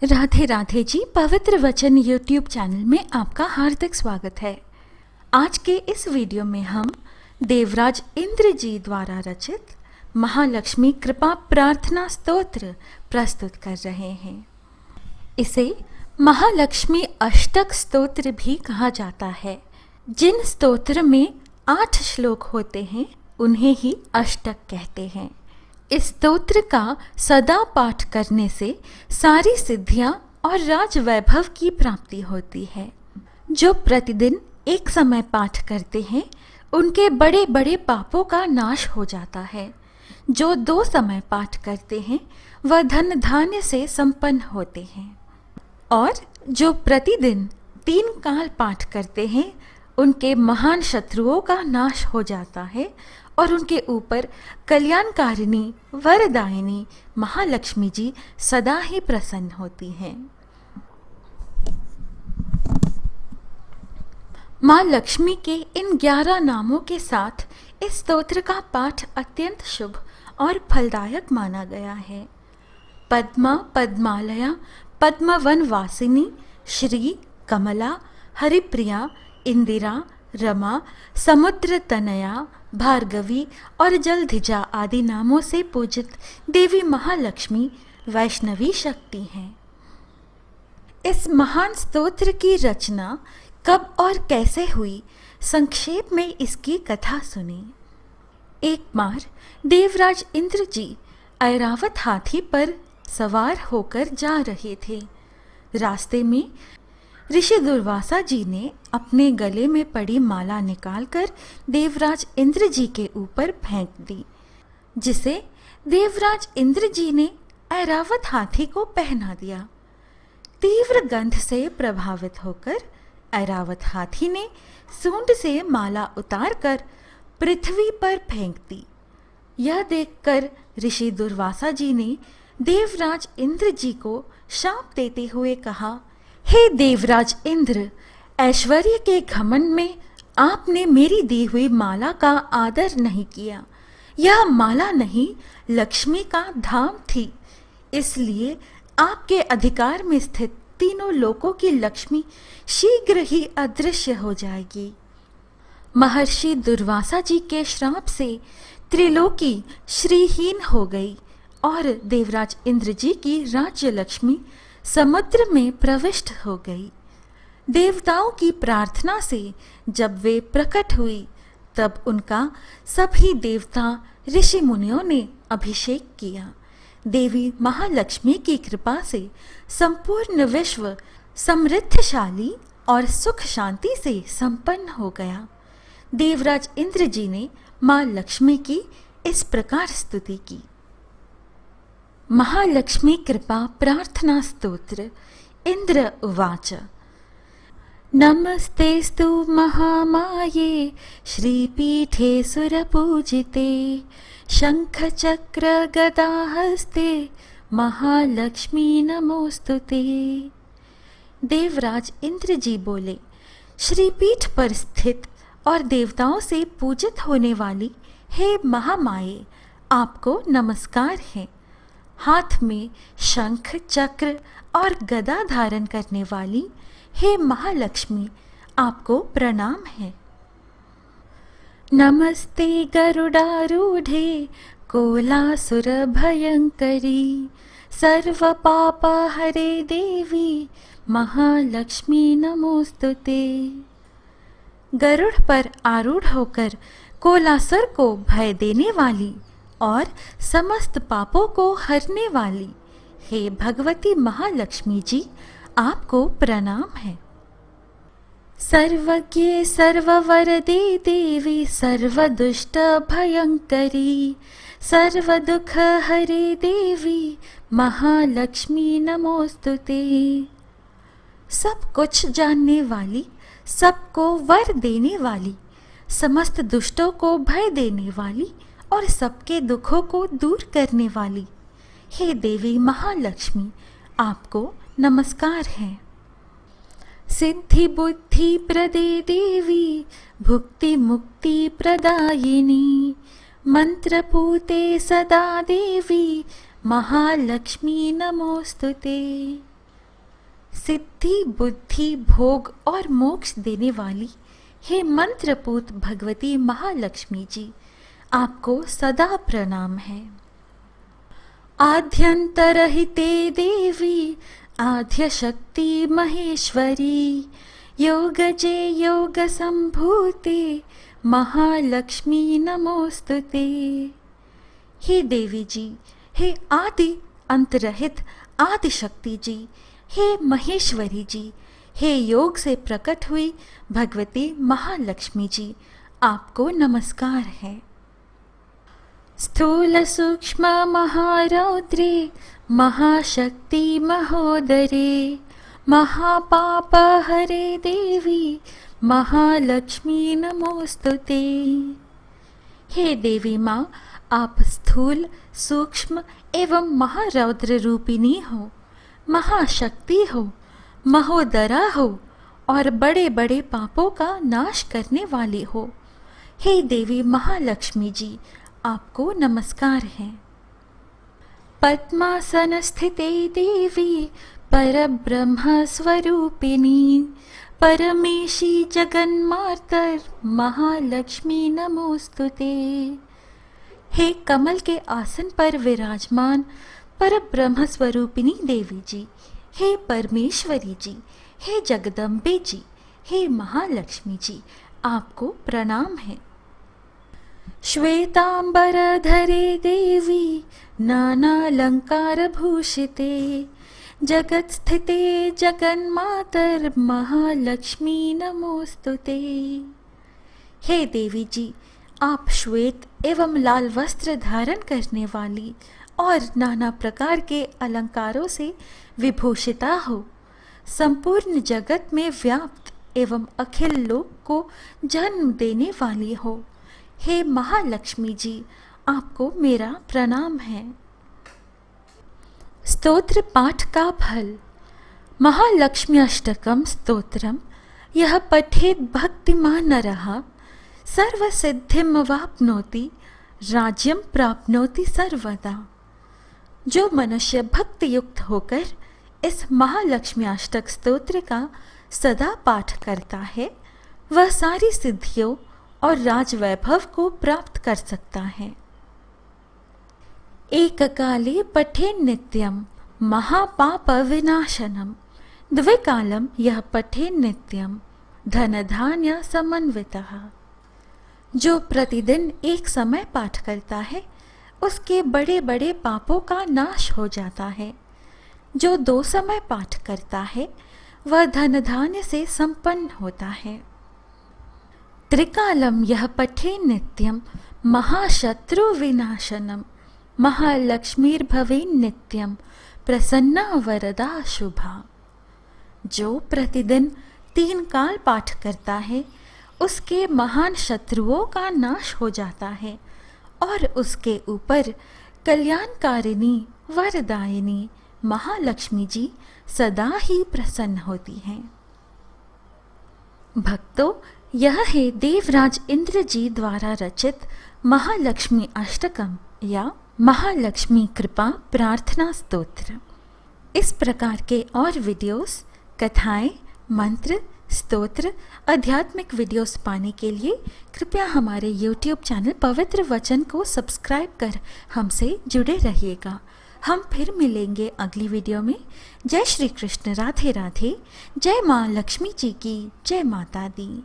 राधे राधे जी। पवित्र वचन YouTube channel में आपका हार्दिक स्वागत है। आज के इस वीडियो में हम देवराज इंद्र जी द्वारा रचित महालक्ष्मी कृपा प्रार्थना स्तोत्र प्रस्तुत कर रहे हैं। इसे महालक्ष्मी अष्टक स्तोत्र भी कहा जाता है। जिन स्तोत्र में 8 श्लोक होते हैं उन्हें ही अष्टक कहते हैं। इस स्तोत्र का सदा पाठ करने से सारी सिद्धियां और राज वैभव की प्राप्ति होती है। जो प्रतिदिन एक समय पाठ करते हैं उनके बड़े बड़े पापों का नाश हो जाता है। जो 2 समय पाठ करते हैं वह धन धान्य से संपन्न होते हैं। और जो प्रतिदिन 3 काल पाठ करते हैं उनके महान शत्रुओं का नाश हो जाता है और उनके ऊपर कल्याणकारिणी वरदायिनी महालक्ष्मी जी सदा ही प्रसन्न होती हैं। माँ लक्ष्मी के इन 11 नामों के साथ इस स्तोत्र का पाठ अत्यंत शुभ और फलदायक माना गया है। पद्मा, पद्मालया, पद्मवन वासिनी, श्री, कमला, हरिप्रिया, इंदिरा, रमा, समुद्र तनया, भार्गवी और जलधिजा आदि नामों से पूजित देवी महालक्ष्मी वैष्णवी शक्ति हैं। इस महान स्तोत्र की रचना कब और कैसे हुई, संक्षेप में इसकी कथा सुनी। एक बार देवराज इंद्र जी ऐरावत हाथी पर सवार होकर जा रहे थे। रास्ते में ऋषि दुर्वासा जी ने अपने गले में पड़ी माला निकालकर देवराज इंद्र जी के ऊपर फेंक दी, जिसे देवराज इंद्र जी ने ऐरावत हाथी को पहना दिया। तीव्र गंध से प्रभावित होकर ऐरावत हाथी ने सूंड से माला उतारकर पृथ्वी पर फेंक दी। यह देखकर ऋषि दुर्वासा जी ने देवराज इंद्र जी को शाप देते हुए कहा, हे देवराज इंद्र, ऐश्वर्य के घमंड में आपने मेरी दी हुई माला का आदर नहीं किया। यह माला नहीं, लक्ष्मी का धाम थी। इसलिए आपके अधिकार में स्थित तीनों लोकों की लक्ष्मी शीघ्र ही अदृश्य हो जाएगी। महर्षि दुर्वासा जी के श्राप से त्रिलोकी श्रीहीन हो गई और देवराज इंद्र जी की राज्य लक्ष्मी समुद्र में प्रविष्ट हो गई। देवताओं की प्रार्थना से जब वे प्रकट हुई तब उनका सभी देवता ऋषि मुनियों ने अभिषेक किया। देवी महालक्ष्मी की कृपा से संपूर्ण विश्व समृद्धशाली और सुख शांति से संपन्न हो गया। देवराज इंद्र जी ने माँ लक्ष्मी की इस प्रकार स्तुति की। महालक्ष्मी कृपा प्रार्थना स्तोत्र। इंद्र उवाच, नमस्तेस्तु महामाये श्रीपीठे सुरपूजिते शंख चक्र गदाहस्ते महालक्ष्मी नमोस्तुते। देवराज इंद्र जी बोले, श्रीपीठ पर स्थित और देवताओं से पूजित होने वाली हे महामाये, आपको नमस्कार है। हाथ में शंख चक्र और गदा धारण करने वाली हे महालक्ष्मी, आपको प्रणाम है। नमस्ते गरुडारूढ़े कोलासुर भयंकरी सर्व पाप हरे देवी महालक्ष्मी नमोस्तुते। गरुड़ पर आरूढ़ होकर कोलासुर को भय देने वाली और समस्त पापों को हरने वाली हे भगवती महालक्ष्मी जी, आपको प्रणाम है। सर्वज्ञे सर्ववरदे देवी सर्वदुष्ट भयंकरी सर्व दुख हरे देवी महालक्ष्मी नमोस्तुते। सब कुछ जानने वाली, सबको वर देने वाली, समस्त दुष्टों को भय देने वाली और सबके दुखों को दूर करने वाली हे देवी महालक्ष्मी, आपको नमस्कार है। सिद्धि बुद्धि प्रदे देवी भुक्ति मुक्ति प्रदायिनी मंत्रपूते सदा देवी महालक्ष्मी नमोस्तुते। सिद्धि बुद्धि भोग और मोक्ष देने वाली हे मंत्रपूत भगवती महालक्ष्मी जी, आपको सदा प्रणाम है। आद्यंतरहिते देवी आद्य शक्ति महेश्वरी, योगजे योग संभूते महालक्ष्मी नमोस्तुते। हे देवी जी, हे आदि अंतरहित आदि शक्ति जी, हे महेश्वरी जी, हे योग से प्रकट हुई भगवती महालक्ष्मी जी, आपको नमस्कार है। स्थूल सूक्ष्म महारौद्रे महाशक्ति महोदरे, महापाप हरे देवी महालक्ष्मी नमोस्तुते। हे देवी माँ, आप स्थूल सूक्ष्म एवं महारौद्र रूपिणी हो, महाशक्ति हो, महोदरा हो और बड़े बड़े पापों का नाश करने वाली हो। हे देवी महालक्ष्मी जी, आपको नमस्कार है। पद्मासन स्थिते देवी परब्रह्म स्वरूपिणी, परमेशी जगन्मातर महालक्ष्मी नमोस्तुते। हे कमल के आसन पर विराजमान परब्रह्म स्वरूपिणी देवी जी, हे परमेश्वरी जी, हे जगदम्बे जी, हे महालक्ष्मी जी, आपको प्रणाम है। श्वेतांबरधरे देवी नानालंकार भूषिते, जगत स्थिते जगन्मातर महालक्ष्मी नमोस्तुते। हे देवी जी, आप श्वेत एवं लाल वस्त्र धारण करने वाली और नाना प्रकार के अलंकारों से विभूषिता हो, संपूर्ण जगत में व्याप्त एवं अखिल लोक को जन्म देने वाली हो। हे महालक्ष्मी जी, आपको मेरा प्रणाम है। स्तोत्र पाठ का फल। महालक्ष्मी अष्टकम स्तोत्रम यह पठेत भक्तिमान नरः सर्वसिद्धिम वाप्नोति राज्यम प्राप्नोति सर्वदा। जो मनुष्य भक्ति युक्त होकर इस महालक्ष्मी अष्टक स्तोत्र का सदा पाठ करता है, वह सारी सिद्धियों और राजवैभव को प्राप्त कर सकता है। एक काले पठे नित्यम महापाप विनाशनम, द्विकालम यह पठे नित्यम धन धान्य समन्वितः। जो प्रतिदिन एक समय पाठ करता है, उसके बड़े बड़े पापों का नाश हो जाता है। जो 2 समय पाठ करता है, वह धन धान्य से संपन्न होता है। त्रिकालम यह पठे नित्यम महाशत्रु विनाशनम, महालक्ष्मीर्भवे नित्यम प्रसन्ना वरदा शुभा। जो प्रतिदिन 3 काल पाठ करता है, उसके महान शत्रुओं का नाश हो जाता है और उसके ऊपर कल्याणकारिणी वरदायिनी महालक्ष्मी जी सदा ही प्रसन्न होती हैं। भक्तों, यह है देवराज इंद्र जी द्वारा रचित महालक्ष्मी अष्टकम या महालक्ष्मी कृपा प्रार्थना स्तोत्र। इस प्रकार के और वीडियोस, कथाएं, मंत्र, स्तोत्र, आध्यात्मिक वीडियोस पाने के लिए कृपया हमारे YouTube चैनल पवित्र वचन को सब्सक्राइब कर हमसे जुड़े रहिएगा। हम फिर मिलेंगे अगली वीडियो में। जय श्री कृष्ण, राधे राधे। जय माँ लक्ष्मी जी की जय, माता दी।